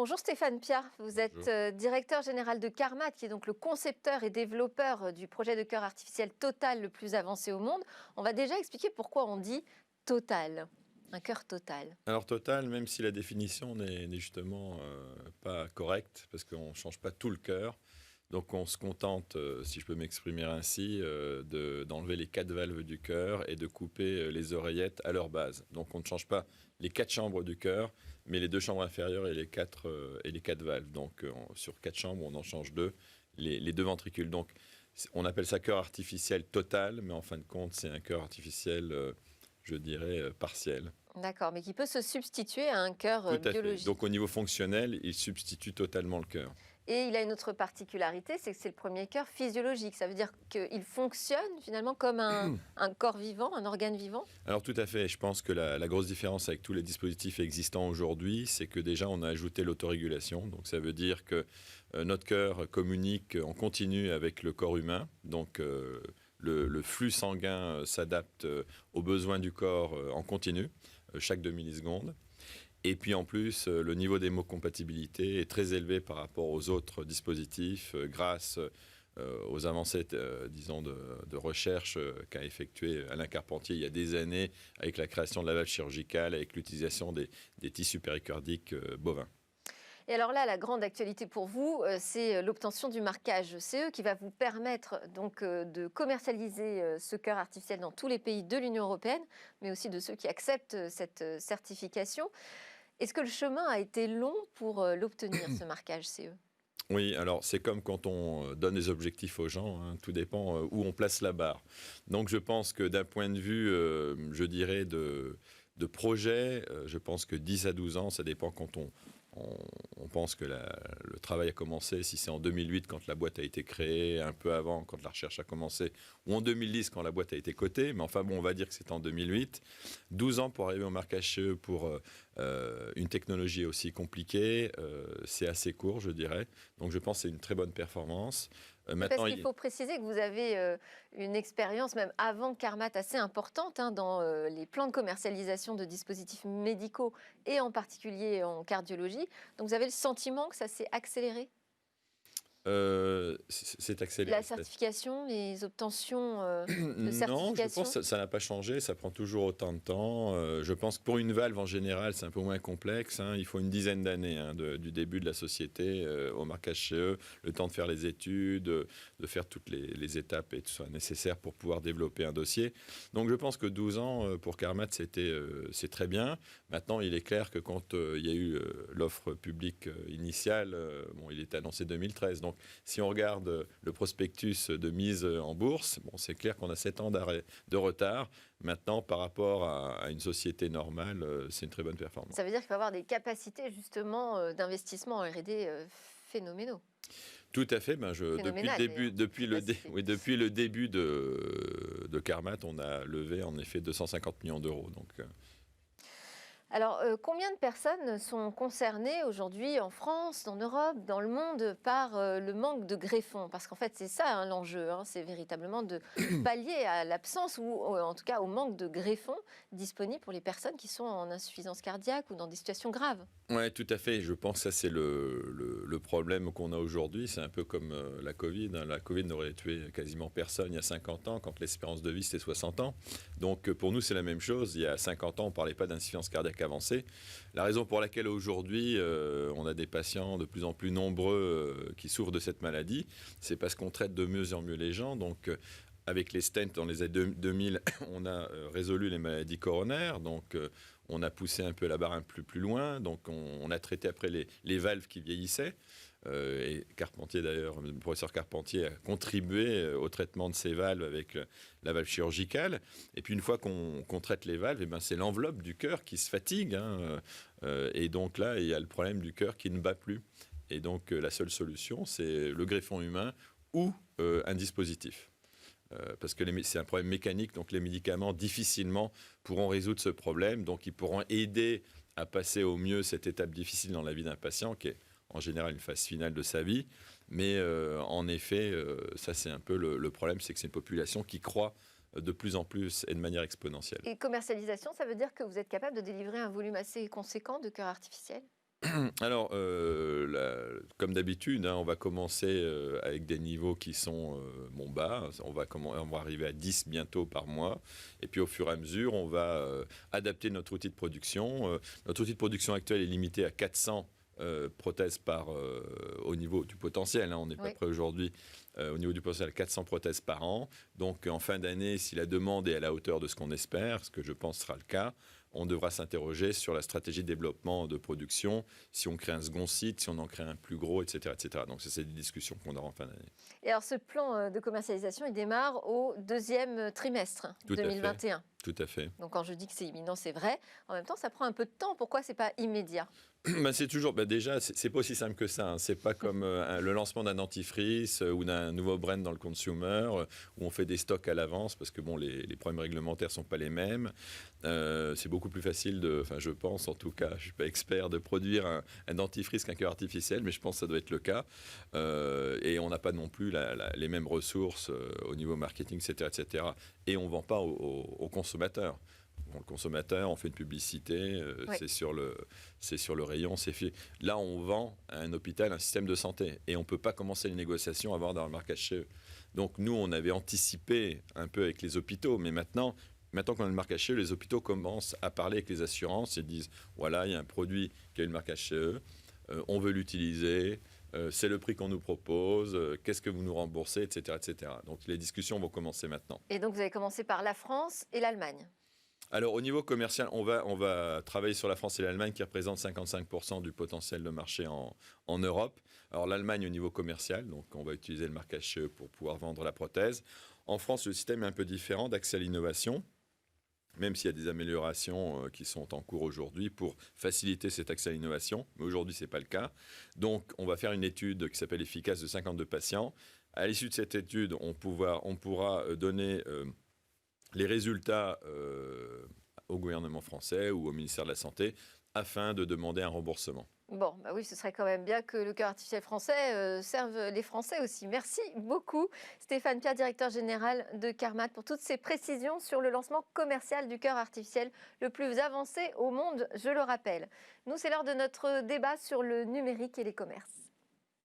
Bonjour Stéphane Piat, vous êtes Bonjour. directeur général de Carmat, qui est donc le concepteur et développeur du projet de cœur artificiel Total le plus avancé au monde. On va déjà expliquer pourquoi on dit Total, un cœur total. Alors total, même si la définition n'est justement pas correcte, parce qu'on ne change pas tout le cœur, donc on se contente, si je peux m'exprimer ainsi, d'enlever les 4 valves du cœur et de couper les oreillettes à leur base. Donc on ne change pas les 4 chambres du cœur, mais les 2 chambres inférieures et les quatre valves. Donc sur 4 chambres, on en change 2, les 2 ventricules. Donc on appelle ça cœur artificiel total, mais en fin de compte, c'est un cœur artificiel, je dirais, partiel. D'accord, mais qui peut se substituer à un cœur Tout à fait. biologique. Donc au niveau fonctionnel, il substitue totalement le cœur. Et il a une autre particularité, c'est que c'est le premier cœur physiologique. Ça veut dire qu'il fonctionne finalement comme un corps vivant, un organe vivant. Alors tout à fait, je pense que la grosse différence avec tous les dispositifs existants aujourd'hui, c'est que déjà on a ajouté l'autorégulation. Donc ça veut dire que notre cœur communique en continu avec le corps humain. Donc le flux sanguin s'adapte aux besoins du corps en continu, chaque demi-milliseconde. Et puis en plus, le niveau d'hémocompatibilité est très élevé par rapport aux autres dispositifs grâce aux avancées, disons, de recherche qu'a effectué Alain Carpentier il y a des années avec la création de la valve chirurgicale, avec l'utilisation des tissus péricardiques bovins. Et alors là, la grande actualité pour vous, c'est l'obtention du marquage CE qui va vous permettre donc de commercialiser ce cœur artificiel dans tous les pays de l'Union européenne, mais aussi de ceux qui acceptent cette certification. Est-ce que le chemin a été long pour l'obtenir, ce marquage CE? Oui, alors c'est comme quand on donne des objectifs aux gens, hein, tout dépend où on place la barre. Donc je pense que d'un point de vue, je dirais, de projet, je pense que 10 à 12 ans, ça dépend quand on pense que le travail a commencé, si c'est en 2008 quand la boîte a été créée, un peu avant quand la recherche a commencé, ou en 2010 quand la boîte a été cotée, mais enfin bon, on va dire que c'est en 2008. 12 ans pour arriver au marquage CE pour une technologie aussi compliquée, c'est assez court, je dirais. Donc je pense que c'est une très bonne performance. Parce qu'il faut préciser que vous avez une expérience, même avant Carmat, assez importante dans les plans de commercialisation de dispositifs médicaux et en particulier en cardiologie. Donc vous avez le sentiment que ça s'est accéléré? C'est accéléré. La certification, les obtentions de Non, je certification? pense que ça n'a pas changé, ça prend toujours autant de temps. Je pense que pour une valve, en général, c'est un peu moins complexe, hein. Il faut une dizaine d'années du début de la société au marquage CE, le temps de faire les études, de faire toutes les étapes et tout ça nécessaire pour pouvoir développer un dossier. Donc je pense que 12 ans pour Carmat, c'est très bien. Maintenant, il est clair que quand il y a eu l'offre publique initiale, bon, il était annoncé 2013. Donc si on regarde le prospectus de mise en bourse, bon, c'est clair qu'on a 7 ans de retard. Maintenant, par rapport à une société normale, c'est une très bonne performance. Ça veut dire qu'il faut avoir des capacités justement d'investissement en R&D phénoménaux. Tout à fait. Depuis le début de Carmat, on a levé en effet 250 millions d'euros. Donc, Alors, combien de personnes sont concernées aujourd'hui en France, en Europe, dans le monde, par le manque de greffons? Parce qu'en fait, c'est ça l'enjeu, c'est véritablement de pallier à l'absence ou en tout cas au manque de greffons disponibles pour les personnes qui sont en insuffisance cardiaque ou dans des situations graves. Oui, tout à fait. Je pense que ça, c'est le problème qu'on a aujourd'hui. C'est un peu comme la Covid. La Covid n'aurait tué quasiment personne il y a 50 ans, quand l'espérance de vie, c'était 60 ans. Donc, pour nous, c'est la même chose. Il y a 50 ans, on ne parlait pas d'insuffisance cardiaque avancée. La raison pour laquelle, aujourd'hui, on a des patients de plus en plus nombreux qui souffrent de cette maladie, c'est parce qu'on traite de mieux en mieux les gens. Donc, avec les stents dans les années 2000, on a résolu les maladies coronaires. Donc, on a poussé un peu la barre un peu plus loin. Donc, on a traité après les valves qui vieillissaient. Et Carpentier, d'ailleurs, le professeur Carpentier a contribué au traitement de ces valves avec la valve chirurgicale. Et puis, une fois qu'on traite les valves, c'est l'enveloppe du cœur qui se fatigue. Et donc là, il y a le problème du cœur qui ne bat plus. Et donc, la seule solution, c'est le greffon humain ou un dispositif. Parce que c'est un problème mécanique, donc les médicaments difficilement pourront résoudre ce problème, donc ils pourront aider à passer au mieux cette étape difficile dans la vie d'un patient, qui est en général une phase finale de sa vie, mais en effet, ça c'est un peu le problème, c'est que c'est une population qui croît de plus en plus et de manière exponentielle. Et commercialisation, ça veut dire que vous êtes capable de délivrer un volume assez conséquent de cœurs artificiels? Alors, comme d'habitude, hein, on va commencer avec des niveaux qui sont bas. On va arriver à 10 bientôt par mois. Et puis, au fur et à mesure, on va adapter notre outil de production. Notre outil de production actuel est limité à 400 prothèses au niveau du potentiel. Hein. On n'est pas prêt aujourd'hui au niveau du potentiel à 400 prothèses par an. Donc, en fin d'année, si la demande est à la hauteur de ce qu'on espère, ce que je pense sera le cas, on devra s'interroger sur la stratégie de développement de production, si on crée un second site, si on en crée un plus gros, etc. etc. Donc, c'est des discussions qu'on aura en fin d'année. Et alors, ce plan de commercialisation, il démarre au deuxième trimestre 2021. Tout à fait. Donc, quand je dis que c'est imminent, c'est vrai. En même temps, ça prend un peu de temps. Pourquoi c'est pas immédiat? C'est toujours, déjà, c'est pas aussi simple que ça. Hein. C'est pas comme le lancement d'un dentifrice ou d'un nouveau brand dans le consumer où on fait des stocks à l'avance parce que les problèmes réglementaires sont pas les mêmes. C'est beaucoup plus facile je pense en tout cas, je suis pas expert de produire un dentifrice qu'un cœur artificiel, mais je pense que ça doit être le cas. Et on n'a pas non plus les mêmes ressources au niveau marketing, etc., etc. Et on vend pas aux consommateurs. Bon, le consommateur, on fait une publicité, c'est sur le rayon, c'est fait. Là, on vend à un hôpital un système de santé et on ne peut pas commencer les négociations avant d'avoir le marquage CE. Donc nous, on avait anticipé un peu avec les hôpitaux, mais maintenant qu'on a le marquage CE, les hôpitaux commencent à parler avec les assurances et disent, voilà, il y a un produit qui a eu le marquage CE, on veut l'utiliser, c'est le prix qu'on nous propose, qu'est-ce que vous nous remboursez, etc., etc. Donc les discussions vont commencer maintenant. Et donc vous avez commencé par la France et l'Allemagne. Alors, au niveau commercial, on va travailler sur la France et l'Allemagne qui représentent 55% du potentiel de marché en Europe. Alors, l'Allemagne au niveau commercial, donc on va utiliser le marquage CE pour pouvoir vendre la prothèse. En France, le système est un peu différent d'accès à l'innovation, même s'il y a des améliorations qui sont en cours aujourd'hui pour faciliter cet accès à l'innovation. Mais aujourd'hui, ce n'est pas le cas. Donc, on va faire une étude qui s'appelle Efficace de 52 patients. À l'issue de cette étude, on pourra donner les résultats au gouvernement français ou au ministère de la Santé afin de demander un remboursement. Bon, bah oui, ce serait quand même bien que le cœur artificiel français serve les Français aussi. Merci beaucoup Stéphane Pierre, directeur général de Carmat, pour toutes ces précisions sur le lancement commercial du cœur artificiel le plus avancé au monde, je le rappelle. Nous, c'est l'heure de notre débat sur le numérique et les commerces.